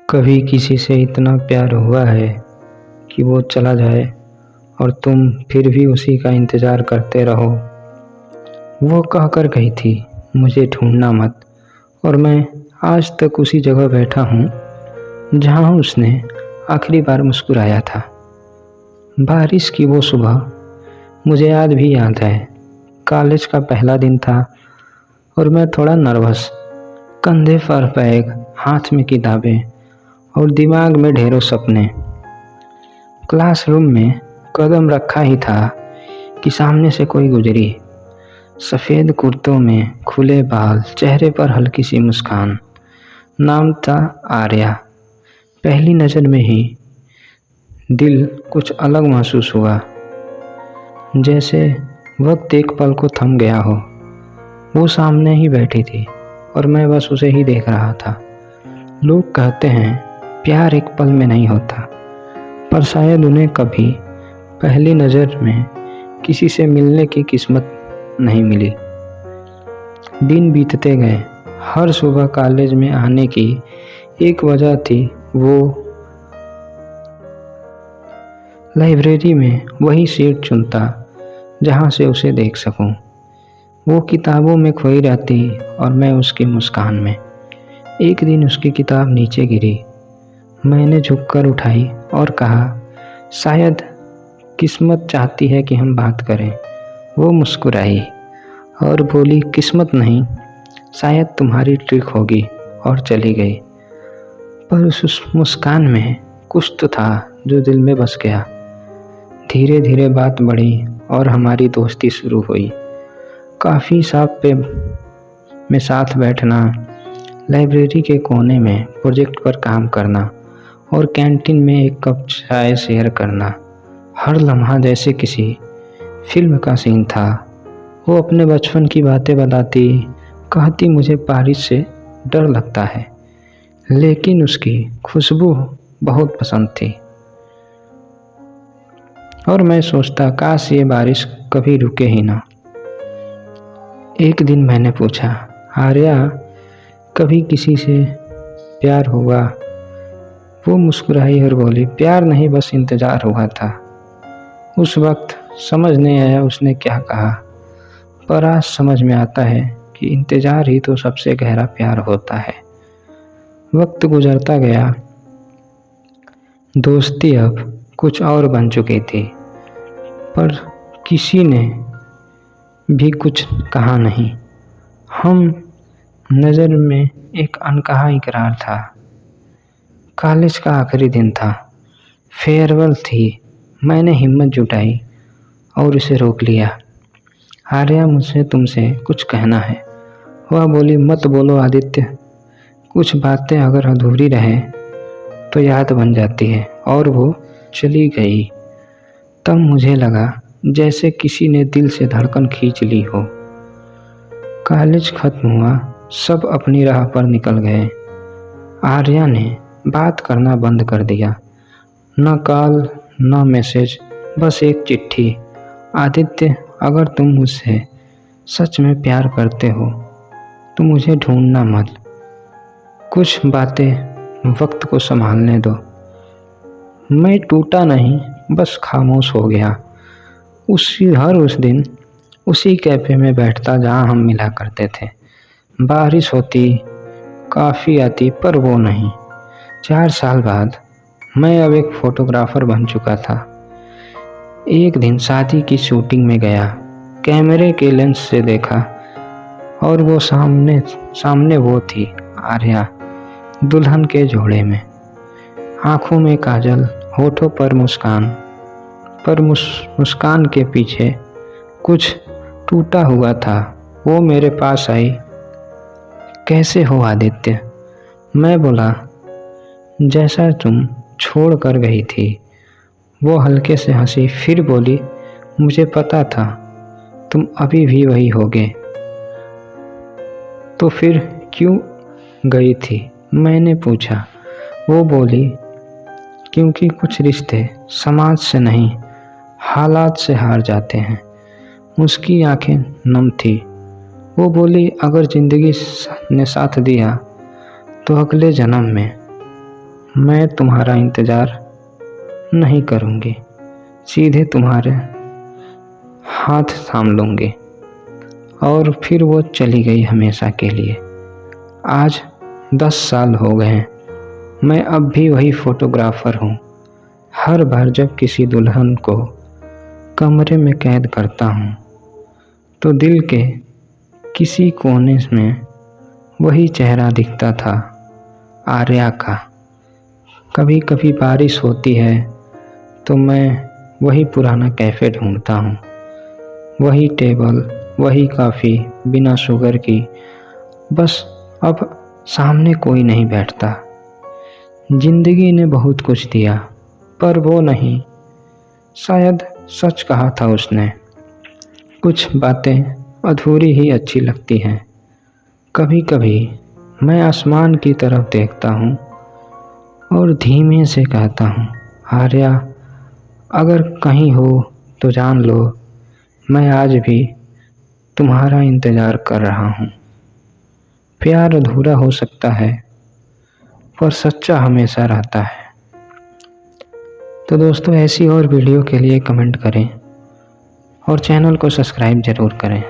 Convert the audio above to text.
कभी किसी से इतना प्यार हुआ है कि वो चला जाए और तुम फिर भी उसी का इंतज़ार करते रहो। वो कहकर गई थी मुझे ढूंढना मत, और मैं आज तक उसी जगह बैठा हूँ जहाँ उसने आखिरी बार मुस्कुराया था। बारिश की वो सुबह मुझे आज भी याद है। कॉलेज का पहला दिन था और मैं थोड़ा नर्वस, कंधे पर बैग, हाथ में किताबें और दिमाग में ढेरों सपने। क्लासरूम में कदम रखा ही था कि सामने से कोई गुजरी, सफ़ेद कुर्तों में खुले बाल, चेहरे पर हल्की सी मुस्कान। नाम था आर्या। पहली नज़र में ही दिल कुछ अलग महसूस हुआ, जैसे वक्त एक पल को थम गया हो। वो सामने ही बैठी थी और मैं बस उसे ही देख रहा था। लोग कहते हैं प्यार एक पल में नहीं होता, पर शायद उन्हें कभी पहली नज़र में किसी से मिलने की किस्मत नहीं मिली। दिन बीतते गए। हर सुबह कॉलेज में आने की एक वजह थी, वो लाइब्रेरी में वही सीट चुनता जहाँ से उसे देख सकूं। वो किताबों में खोई रहती और मैं उसकी मुस्कान में। एक दिन उसकी किताब नीचे गिरी। मैंने झुककर उठाई और कहा, शायद किस्मत चाहती है कि हम बात करें। वो मुस्कुराई और बोली, किस्मत नहीं, शायद तुम्हारी ट्रिक होगी, और चली गई। पर उस मुस्कान में कुछ तो था जो दिल में बस गया। धीरे धीरे बात बढ़ी और हमारी दोस्ती शुरू हुई। काफ़ी शॉप पे में साथ बैठना, लाइब्रेरी के कोने में प्रोजेक्ट पर काम करना और कैंटीन में एक कप चाय शेयर करना। हर लम्हा जैसे किसी फिल्म का सीन था। वो अपने बचपन की बातें बताती, कहती मुझे बारिश से डर लगता है, लेकिन उसकी खुशबू बहुत पसंद थी। और मैं सोचता, काश ये बारिश कभी रुके ही ना। एक दिन मैंने पूछा, आर्या, कभी किसी से प्यार हुआ? वो मुस्कुराई और बोली, प्यार नहीं, बस इंतज़ार हुआ था। उस वक्त समझ नहीं आया उसने क्या कहा, पर आज समझ में आता है कि इंतज़ार ही तो सबसे गहरा प्यार होता है। वक्त गुजरता गया, दोस्ती अब कुछ और बन चुकी थी, पर किसी ने भी कुछ कहा नहीं। हम नज़र में एक अनकहा इकरार था। कॉलेज का आखिरी दिन था, फेयरवेल थी। मैंने हिम्मत जुटाई और उसे रोक लिया। आर्या, मुझे तुमसे कुछ कहना है। वह बोली, मत बोलो आदित्य, कुछ बातें अगर अधूरी रहे तो याद बन जाती है। और वो चली गई। तब मुझे लगा जैसे किसी ने दिल से धड़कन खींच ली हो। कॉलेज खत्म हुआ, सब अपनी राह पर निकल गए। आर्या ने बात करना बंद कर दिया। न कॉल, न मैसेज, बस एक चिट्ठी। आदित्य, अगर तुम मुझसे सच में प्यार करते हो तो मुझे ढूंढना मत। कुछ बातें वक्त को संभालने दो। मैं टूटा नहीं, बस खामोश हो गया। उस दिन उसी कैफ़े में बैठता जहाँ हम मिला करते थे। बारिश होती, काफ़ी आती, पर वो नहीं। 4 साल बाद मैं अब एक फ़ोटोग्राफ़र बन चुका था। एक दिन शादी की शूटिंग में गया, कैमरे के लेंस से देखा और वो सामने वो थी, आर्या, दुल्हन के जोड़े में, आँखों में काजल, होठों पर मुस्कान। पर मुस्कान के पीछे कुछ टूटा हुआ था। वो मेरे पास आई, कैसे हो आदित्य? मैं बोला, जैसा तुम छोड़ कर गई थी। वो हल्के से हंसी, फिर बोली, मुझे पता था तुम अभी भी वही होगे। तो फिर क्यों गई थी? मैंने पूछा। वो बोली, क्योंकि कुछ रिश्ते समाज से नहीं, हालात से हार जाते हैं। उसकी आंखें नम थी। वो बोली, अगर ज़िंदगी ने साथ दिया तो अगले जन्म में मैं तुम्हारा इंतज़ार नहीं करूँगी, सीधे तुम्हारे हाथ थाम लूँगी। और फिर वो चली गई हमेशा के लिए। आज 10 साल हो गए, मैं अब भी वही फ़ोटोग्राफ़र हूँ। हर बार जब किसी दुल्हन को कमरे में कैद करता हूँ तो दिल के किसी कोने में वही चेहरा दिखता था, आर्या का। कभी कभी बारिश होती है तो मैं वही पुराना कैफ़े ढूंढता हूँ, वही टेबल, वही कॉफ़ी बिना शुगर की। बस अब सामने कोई नहीं बैठता। जिंदगी ने बहुत कुछ दिया पर वो नहीं, शायद सच कहा था उसने। कुछ बातें अधूरी ही अच्छी लगती हैं। कभी कभी मैं आसमान की तरफ देखता हूँ और धीमे से कहता हूँ, आर्या अगर कहीं हो तो जान लो, मैं आज भी तुम्हारा इंतज़ार कर रहा हूँ। प्यार अधूरा हो सकता है पर सच्चा हमेशा रहता है। तो दोस्तों, ऐसी और वीडियो के लिए कमेंट करें और चैनल को सब्सक्राइब ज़रूर करें।